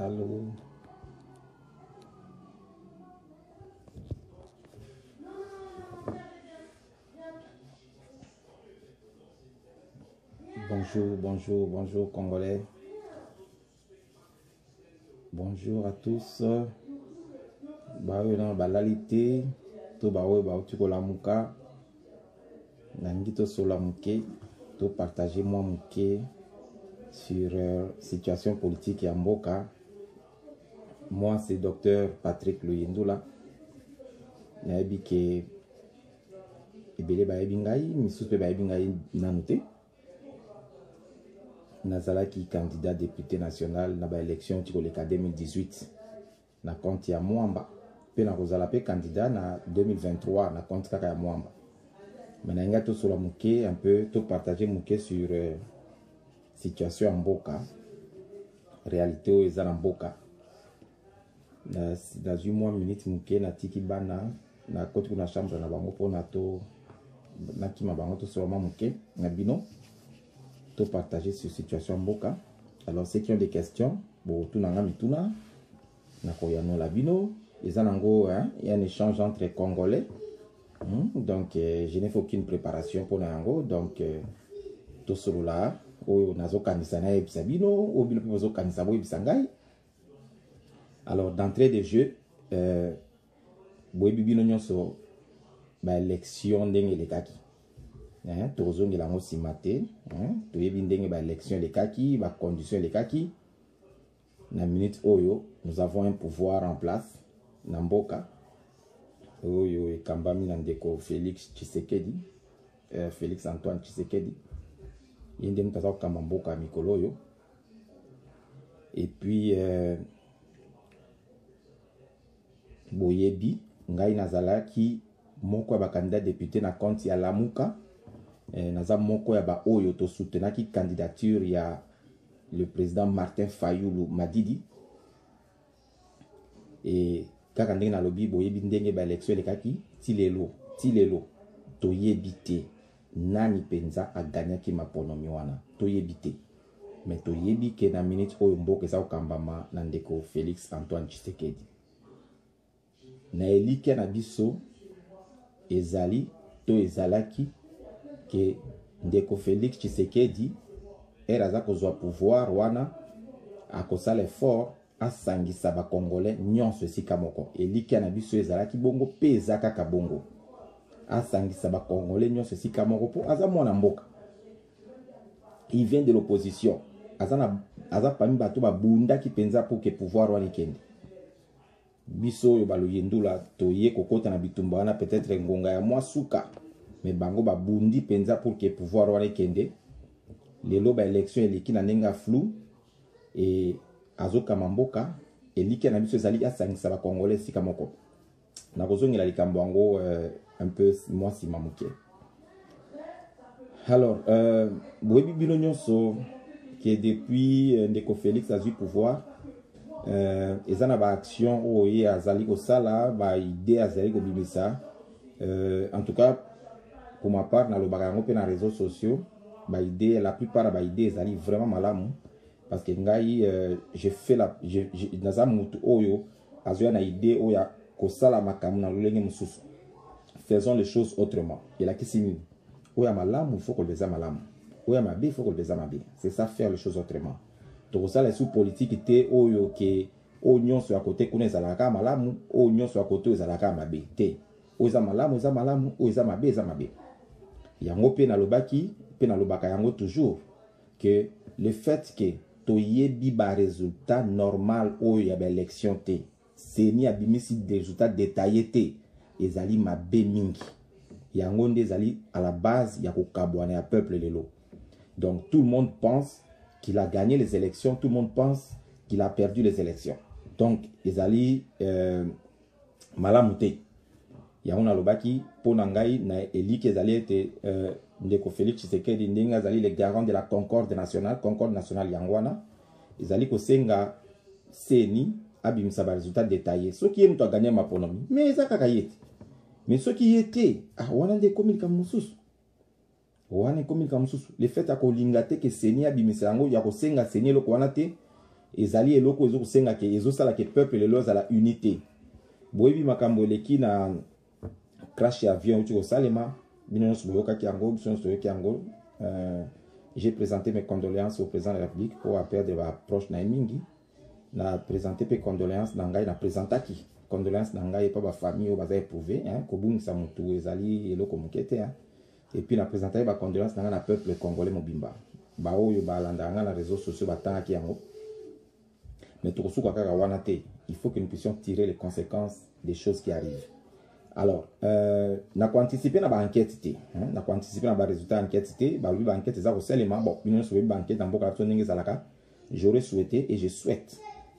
Allô. Bonjour Congolais. Bonjour à tous. Bawe na balalite to bawe ba tuko la muka. Nangi to sola muke to partager moi muke sur situation politique ya mboka. Moi c'est docteur Patrick Luyendula. Nayebi ke ebele bayebi ngai misusu pe bayebi ngai nanute. Nazalaki candidat député national na ba élection tiko leka 2018 na compte ya Mwamba pe na kozala pe candidat na 2023 na compte kaka ya Mwamba. Maintenant nga to sola muke un peu to partager muke sur situation en mboka, réalité o eza na mboka. Dans une mois minute muke na tiki bana na koti kuna chambre na bango pona to na kima bango to sola muke na bino to partager sur situation mboka. Alors ceux qui ont des questions, bon tout nanga mituna na koyano la bino, les anango hein, il y a un échange entre Congolais. Donc je n'ai fait aucune préparation pour nango, donc tout solo là o nazo kanisa na ebisa bino o bino pe zo kanisa bo ebisa ngai. Alors d'entrée de jeu boyebi bino nyonso ba élection ndenge lekaki. Tozongi la ngosi maté, toyebi ndenge ba élection lekaki, ba condition lekaki. Na minute oyo, nous avons un pouvoir en place na mboka. Oyo ekambami na ndeko Félix Tshisekedi, Félix Antoine Tshisekedi. Yende mutaza kamba mboka mikolo oyo. Et puis boyebi ngai nazalaki moko ya ba candidat député na compte ya Lamuka. Naza moko ya ba oyo to soutenaki candidature ya le président Martin Fayulu Madidi. Et kaka ndenge na lobi boyebi ndenge ba élection lekaki tilelo to yebite nani penza a gagné maponomi wana to yebite. Mais to yebi ke na minute oyo mboka za okambama na ndeko Félix Antoine Tshisekedi. Na elike na biso ezali to ezalaki que ndeko Félix Tshisekedi eraza kozwa pouvoir wana akosala effort asangisa ba Congolais nyonso esika moko eliki na biso ezalaki bongo pe ezaka ka bongo asangisa ba Congolais nyonso esika moko po aza mwana mboka. Il vient de l'opposition aza parmi bato babundaki penza pour que pouvoir wana ikende biso yo Luyendula toye kokota na bitumba wana peut-être ngonga ya mwa suka. Mais bango ba bundi penza pour que pouvoir wana kende lelo ba élection eliki na nenga flou et azoka mamboka eliki na biso ezali asangisa ba Congolais sika moko na kozongela likambo yango un peu moi si mamuke. Alors boyebi bino nyonso que depuis ndeko Félix azui pouvoir ezana ba action oye azali kosala ba idée azali kobimisa en tout cas. Pour ma part, dans les réseaux sociaux, la plupart des idées sont vraiment malamu. Parce que j'ai fait la. Dans un moutou oyo, j'ai une idée oya kosala makamu na lulenge mususu. Faisons les choses autrement. Et là, qu'est-ce que c'est? Oya malamu, il faut qu'on le fasse malamu. Oya mabe, il faut qu'on le fasse mabe. C'est ça, faire les choses autrement. Donc ça, les sous-politiques étaient oyo que oignon sur à côté qu'on est à la cam malamu, oignon sur à côté aux à la cam mabe. Oza malamu, oza mabe, oza mabe. Yango pe na lobaki pe na lobaka yango toujours que le fait que toyebi ba résultat normal oyo ya ba élection te seni abimisi des résultats détaillés te ezali mabe mingi yango nde ezali à la base ya kokabwana ya peuple lelo. Donc tout le monde pense qu'il a gagné les élections, tout le monde pense qu'il a perdu les élections. Donc ezali malamu te. Yauna lobaki pona ngai na eliki ezali ete ndeko Félix Tshisekedi ndenge azali le garant de la concorde nationale yangwana ezali kosenga seni abimisa ba résultat détaillé soki yemto a gagné maponomi mais eza kaka yete mais soki yete wana nde komilika mususu wana komilika mususu le fait akolinga te ke seni abimisa yango ya kosenga seni eloko wana te ezali eloko ezo kusenga ke ezo sala ke peuple lelo za la unité. Boyebi makambo leki na crash avion uti ko salema bino so boyoka ki yango biso so yoki yango. J'ai présenté mes condoléances au président de la République pour appel de ma proche na mingi. Na présenté mes condoléances na ngai na présentaki. Condoléances na ngai pa ba famille o baza éprouvé hein ko bungisa mutu ezali eloko mokete hein. Et puis na présenté ba condoléances na ngai na peuple congolais mobimba. Ba oyo ba landa nga na réseaux sociaux batanga ki yango. Mais tout ce kaka wana te, il faut que nous puissions tirer les conséquences des choses qui arrivent. Alors, na ko anticiper na ba enquête te, hein, na ko anticiper na ba résultat enquête te, ba lui ba enquête za ko seulement bon, nous souhaitons ba enquête dans boka toninga zalaka. J'aurais souhaité et je souhaite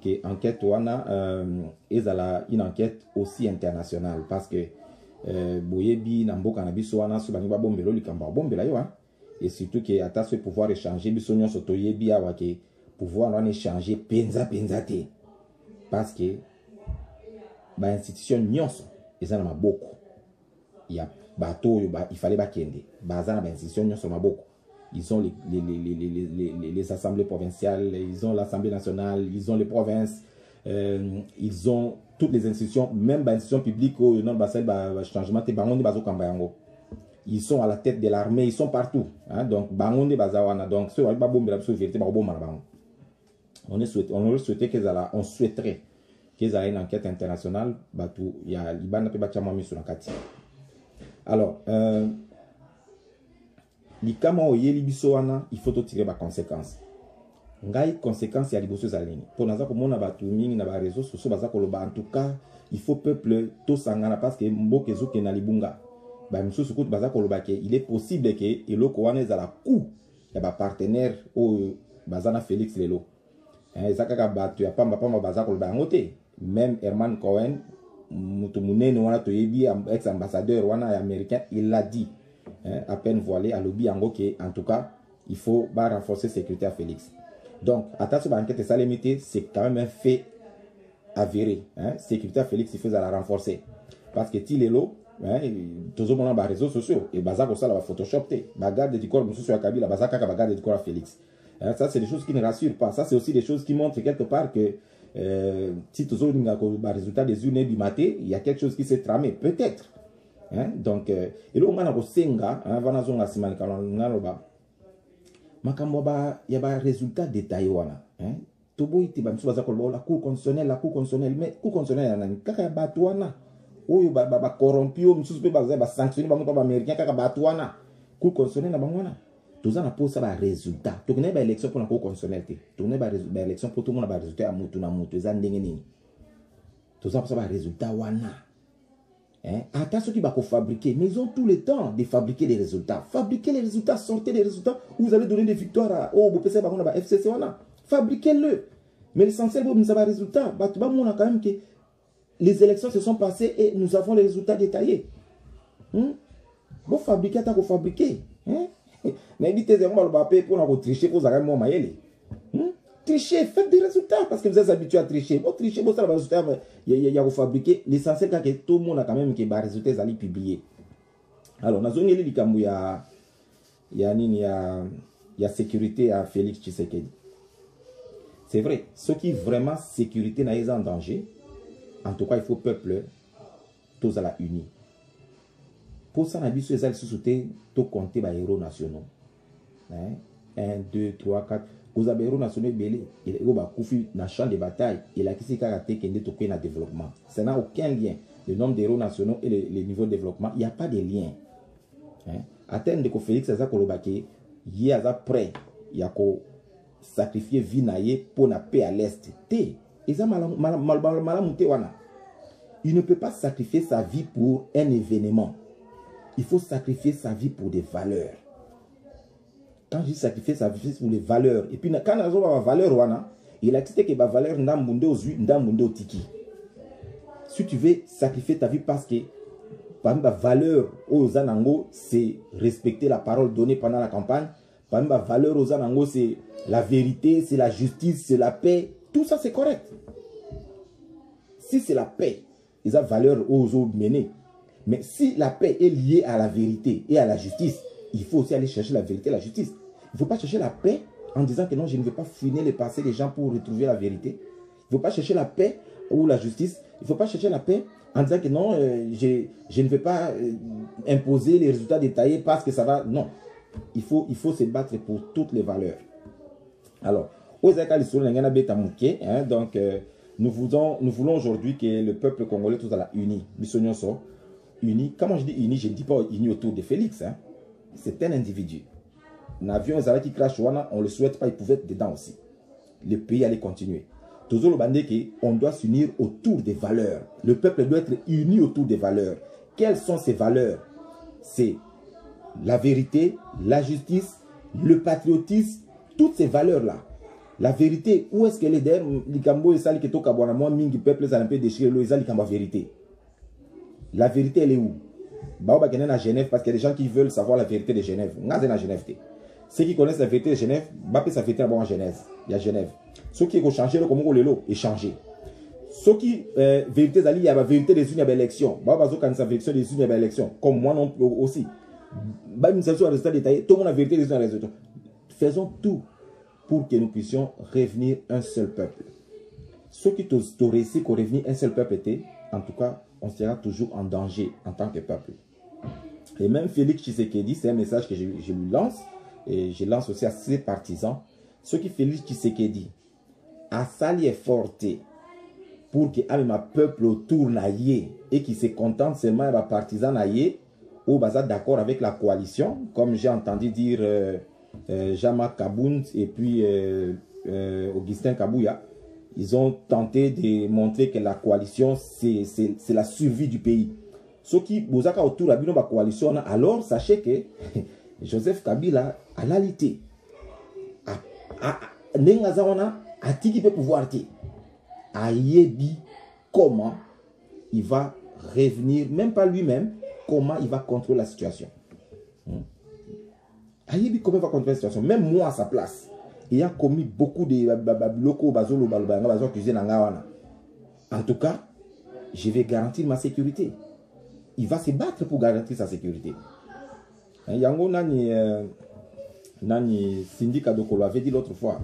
que enquête wana ezala une enquête aussi internationale parce que boyebi na mboka na biso wana so bani ba bombelo likamba bombela yo hein. Et surtout que ata ce pouvoir échanger biso nyoso toyebi awa ke pouvoir wana échanger penza te parce que ba institution nyonso ezana maboko ya bato yo ba il fallait ba kende bazana ba institution nyonso maboko. Ils ont les assemblées provinciales, ils ont l'Assemblée nationale, ils ont les provinces, ils ont toutes les institutions, même les institutions publiques, changement, ils sont à la tête de l'armée, ils sont partout. Hein, donc, donc, on souhaiterait qu'ils aient une enquête internationale. Alors, likama oyeli biso wana il faut tirer ba conséquences ngai conséquences ya liboso za lini pour naza ko mona batu mingi na ba réseaux sociaux baza ko loba en tout cas il faut peuple to sangana parce que mboka ezuke na libunga ba misusu kutu baza ko loba ke il est possible que eloko wana za la coup ya ba partenaire o bazana Félix lelo ezaka ka batu ya pamba baza ko loba ngote même Herman Cohen mutu munene wana to yebi ex ambassadeur wana américain il l'a dit. À peine voilé à lobby en en tout cas il faut renforcer la sécurité à Félix. Donc attention à l'enquête ça limité c'est quand même un fait avéré hein? Sécurité à Félix il faut la renforcer parce que Tilelo tous les gens réseaux sociaux et baza ko ça la Photoshop te bagarde du corps monsieur Kabila baza kaka bagarde du corps à Félix ça c'est des choses qui ne rassurent pas ça c'est aussi des choses qui montrent quelque part que si tous les gens résultat des urnes du matin il y a quelque chose qui s'est tramé peut-être. Hein? Donc, et là, on a senga, on a zonga simani kalonaloba. Makamboba, il y a un résultat détaillé wana. Hein? Tobo iti ba msuba za kolbo la cour constitutionnelle, mais cour constitutionnelle nani kaka batwana. Oyo ba corrompu, msusu pe ba sanctionner ba mutaba américain kaka batwana. Cour constitutionnelle na bangwana. Toza na posa ba résultat. Tokene ba élection pour la cour constitutionnelle te. Tokene ba élection pour tout le monde ba résultat ya mutu na mutu za ndenge nini. Toza posa ba résultat wana. Hein? Attention qui va fabriquer, mais ils ont tout le temps de fabriquer des résultats. Fabriquez les résultats, sortez des résultats où vous allez donner des victoires à FCC. Fabriquez-le. Mais l'essentiel, vous avez un résultat. On a quand même que les élections se sont passées et nous avons les résultats détaillés. Vous fabriquez, attends vous fabriquez. Mais évitez de pour tricher pour vous moi trichez, faites des résultats parce que vous êtes habitués à tricher. Vous trichez, vous avez des résultats, il y a vous fabriquer. L'essentiel, c'est que tout le monde a quand même des résultats à publier. Alors, dans une il y a sécurité à Félix Tshisekedi. C'est vrai, ce qui vraiment sécurité n'est pas en danger, en tout cas, il faut peuple, tous à la unie. Pour ça, on a vu ces ailes sous-soutés, tout compter les héros nationaux. 1, 2, 3, 4. Vous avez héros nationaux belé, il y a un champ de bataille, il y a qui caractère qui est le développement. Ça n'a aucun lien. Le nombre d'héros nationaux et le niveau de développement, il n'y a pas de lien. Atteindre que Félix a kolobaki, il y a prêt, il y a sacrifier vie naïe pour la paix à l'est. Il ne peut pas sacrifier sa vie pour un événement. Il faut sacrifier sa vie pour des valeurs. Quand je dis sacrifier sa vie pour les valeurs, et puis quand on a des valeurs, il a dit que les valeurs n'ont tiki. Si tu veux sacrifier ta vie parce que par exemple, la valeur aux Anango, c'est respecter la parole donnée pendant la campagne. Par exemple, la valeur aux Anango, c'est la vérité, c'est la justice, c'est la paix. Tout ça, c'est correct. Si c'est la paix, ils ont valeur aux autres menés. Mais si la paix est liée à la vérité et à la justice, il faut aussi aller chercher la vérité et la justice. Il ne faut pas chercher la paix en disant que non, je ne vais pas fouiner les passés des gens pour retrouver la vérité. Il ne faut pas chercher la paix ou la justice. Il ne faut pas chercher la paix en disant que non, je ne vais pas imposer les résultats détaillés parce que ça va... Non, il faut se battre pour toutes les valeurs. Alors, donc, nous voulons aujourd'hui que le peuple congolais tous à la uni. Uni. Quand je dis uni, je ne dis pas uni autour de Félix. Hein. C'est un individu. L'avion qui crash, on ne le souhaite pas, il pouvait être dedans aussi. Le pays allait continuer. Toujours le bandé on doit s'unir autour des valeurs. Le peuple doit être uni autour des valeurs. Quelles sont ces valeurs? C'est la vérité, la justice, le patriotisme, toutes ces valeurs-là. La vérité, où est-ce qu'elle est d'ailleurs? La vérité, elle est où? À Genève, parce qu'il y a des gens qui veulent savoir la vérité de Genève. Ceux qui connaissent la vérité de Genève, sa vérité en Genève. Il y a Genève. Ceux qui ont changé le comment le lot est changé. Ceux qui vérité il y a la vérité des unions élections. Sa vérité des unions élections. Comme moi non aussi. Tout le monde a vérité des unions élections. Faisons tout pour que nous puissions revenir un seul peuple. Ceux qui t'ont réussi qu'on revenir un seul peuple était, en tout cas, on sera toujours en danger en tant que peuple. Et même Félix Tshisekedi, c'est un message que je lui lance, et je lance aussi à ses partisans. Ce qui Félix Tshisekedi a sali est forté pour que un peuple autour naïe et qui se contente seulement des partisans naïe ou basé d'accord avec la coalition, comme j'ai entendu dire Jean-Marc Kabound et puis Augustin Kabouya. Ils ont tenté de montrer que la coalition, c'est la survie du pays. Ceux qui bozaka autour de la coalition, alors sachez que Joseph Kabila a l'alité. A qui peut pouvoir dire a yebi comment il va revenir, même pas lui-même, comment il va contrôler la situation. A yebi comment il va contrôler la situation. Même moi à sa place, ayant commis beaucoup de locaux bazolo bazolo cuisine en Gawana. En tout cas, je vais garantir ma sécurité. Il va se battre pour garantir sa sécurité. Yango Nani Syndicat Dokolo avait dit l'autre fois,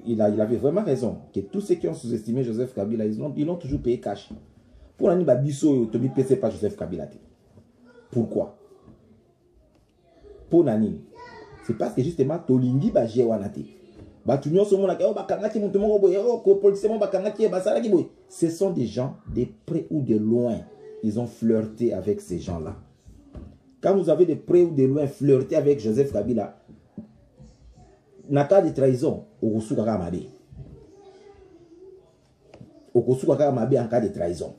il avait vraiment raison, que tous ceux qui ont sous-estimé Joseph Kabila, ils l'ont toujours payé cash. Pour Nani Babiso, Tobi PC pas Joseph Kabila. Pourquoi? Pour Nani, c'est parce que justement, Tolingi Bajé Wanate. Ce sont des gens de près ou de loin. Ils ont flirté avec ces gens-là. Quand vous avez de près ou de loin flirté avec Joseph Kabila, na cas de trahison, au Mabe. Au Mabe en cas de trahison.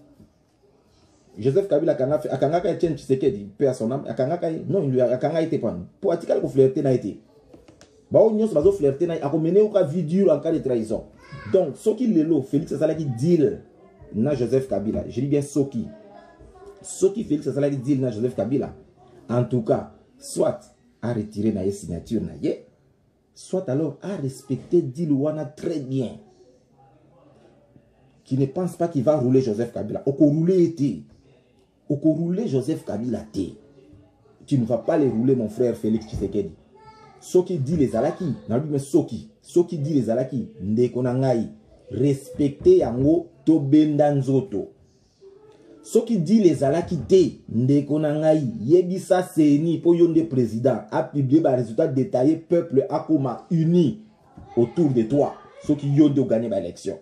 Joseph Kabila a kangaka Etienne Tshisekedi, paix à son âme, non, il lui a kangaka été pas. Pour attirer le flirté n'a été. Bah on y a flirté n'a a mené au cas vidéo en cas de trahison. Donc, ce qui le lot, Félix Salaki deal na Joseph Kabila. Je dis bien ce qui Félix Salaki deal na Joseph Kabila. En tout cas, soit à retirer na signature na ye, soit alors à respecter Dilouana très bien. Qui ne pense pas qu'il va rouler Joseph Kabila. Au rouler été. Au rouler Joseph Kabila té. Tu ne vas pas les rouler mon frère Félix Tshisekedi. Ce qui dit les alaki, ce qui dit les alaki, ndekonangai, respectez yango to bendanzoto. Ce qui dit les alaki te, ndekonangai, yebisa seni po yonde président, a publié les résultats détaillés, peuple akoma uni autour de toi. Ce qui yonde gagné l'élection.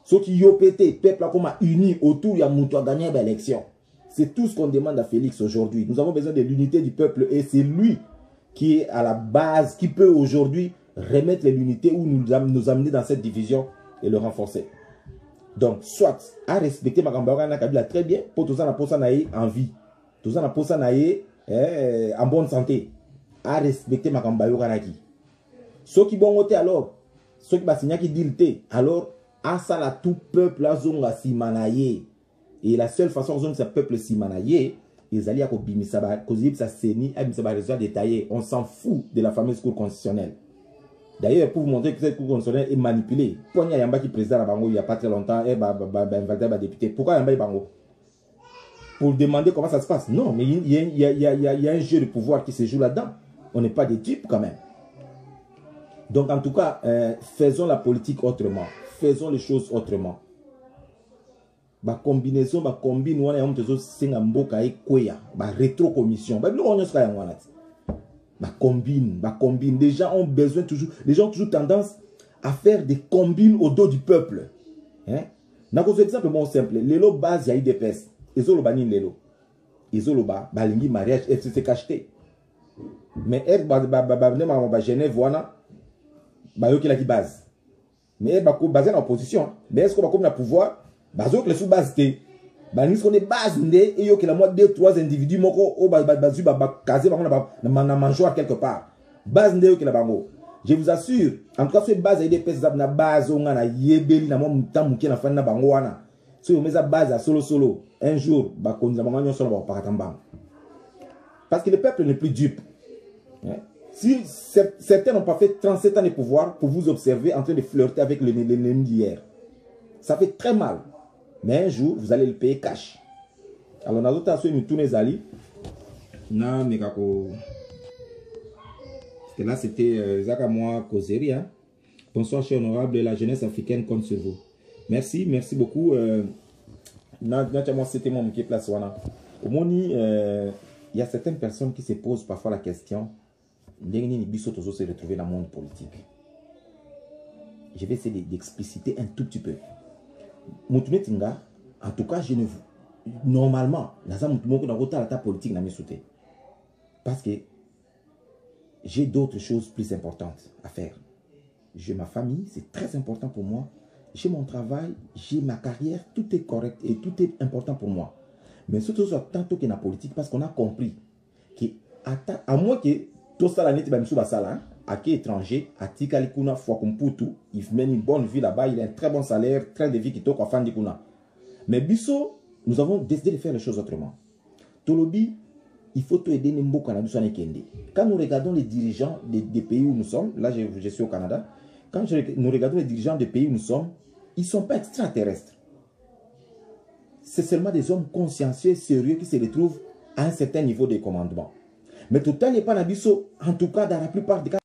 Ce qui yopete, peuple akoma uni autour de mouto a gagné l'élection. C'est tout ce qu'on demande à Félix aujourd'hui. Nous avons besoin de l'unité du peuple et c'est lui qui est à la base, qui peut aujourd'hui remettre l'unité ou nous amener dans cette division et le renforcer. Donc, soit à respecter Makamba Kabila très bien, pour tout ça, on a en vie, tout ça, on a en bonne santé, à respecter Makamba Yoganaki. Ceux qui vont voter alors, ceux qui vont signer qui disent alors, à ça la tout peuple à zonga simanaye. Et la seule façon dont ce peuple simanaye, ils allaient à Kobimisaba, Kozib Seni, Abimsaba résultat détaillé. On s'en fout de la fameuse cour constitutionnelle. D'ailleurs, pour vous montrer que cette cour constitutionnelle est manipulée, pour il y a Yamba qui est président à Bango il n'y a pas très longtemps, et député. Pourquoi Yamba est Bango? Pour demander comment ça se passe. Non, mais il y a un jeu de pouvoir qui se joue là-dedans. On n'est pas des types quand même. Donc, en tout cas, faisons la politique autrement. Faisons les choses autrement. Ba combinaison, ba combine, on a un peu de singamboka et koya, ba rétro-commission. Ba combine. Les gens ont besoin toujours, les gens ont toujours tendance à faire des combines au dos du peuple. Hein? N'a qu'un exemple simple. Lelo base ya IDPS. Ezolo banin lelo. Ezolo ba balingi mariage FCC cacheté. Mais elle ba Genève wana ba yo qui base. Mais elle ba basé en opposition. Mais est-ce qu'on va comme la pouvoir? Bazo que les sous base té. Ba ni qu'on est base ndé et yo que la moi 2-3 individus moko o bazu ba casé ba na mangeoire quelque part. Base ndé yo que la bango. Je vous assure, en tout cas, ce base de pèse na base on a yebeli na mon temps muki na fan na bango wana. So yo meza base à solo un jour ba konza bango nyon solo ba pakatamba. Parce que le peuple n'est plus dupe. Si certains n'ont pas fait 37 ans de pouvoir pour vous observer en train de flirter avec l'ennemi d'hier. Ça fait très mal. Mais un jour, vous allez le payer cash. Alors, dans l'autre aspect, nous tournons les alliés. Non, mais parce que là, c'était Zaka moi, causerie. Hein? Bonsoir, cher honorable, la jeunesse africaine compte sur vous. Merci beaucoup. C'était mon qui place. Au Moni, il y a certaines personnes qui se posent parfois la question se retrouver dans le monde politique. Je vais essayer d'expliciter un tout petit peu. En tout cas, je ne normalement, la politique parce que j'ai d'autres choses plus importantes à faire. J'ai ma famille, c'est très important pour moi. J'ai mon travail, j'ai ma carrière, tout est correct et tout est important pour moi. Mais surtout, tantôt que la politique, parce qu'on a compris que, à moins que tout ça, la nette, à qui étranger, à Tikalikuna, Fwakumputu, il mène une bonne vie là-bas, il a un très bon salaire, train de vie qui toque à Fandikuna. Mais Bisso, nous avons décidé de faire les choses autrement. Tolobi, il faut aider Nimbo Canada. Quand nous regardons les dirigeants des pays où nous sommes, là je suis au Canada, quand nous regardons les dirigeants des pays où nous sommes, ils ne sont pas extraterrestres. C'est seulement des hommes consciencieux, sérieux qui se retrouvent à un certain niveau de commandement. Mais tout le temps, il n'est pas en tout cas dans la plupart des cas.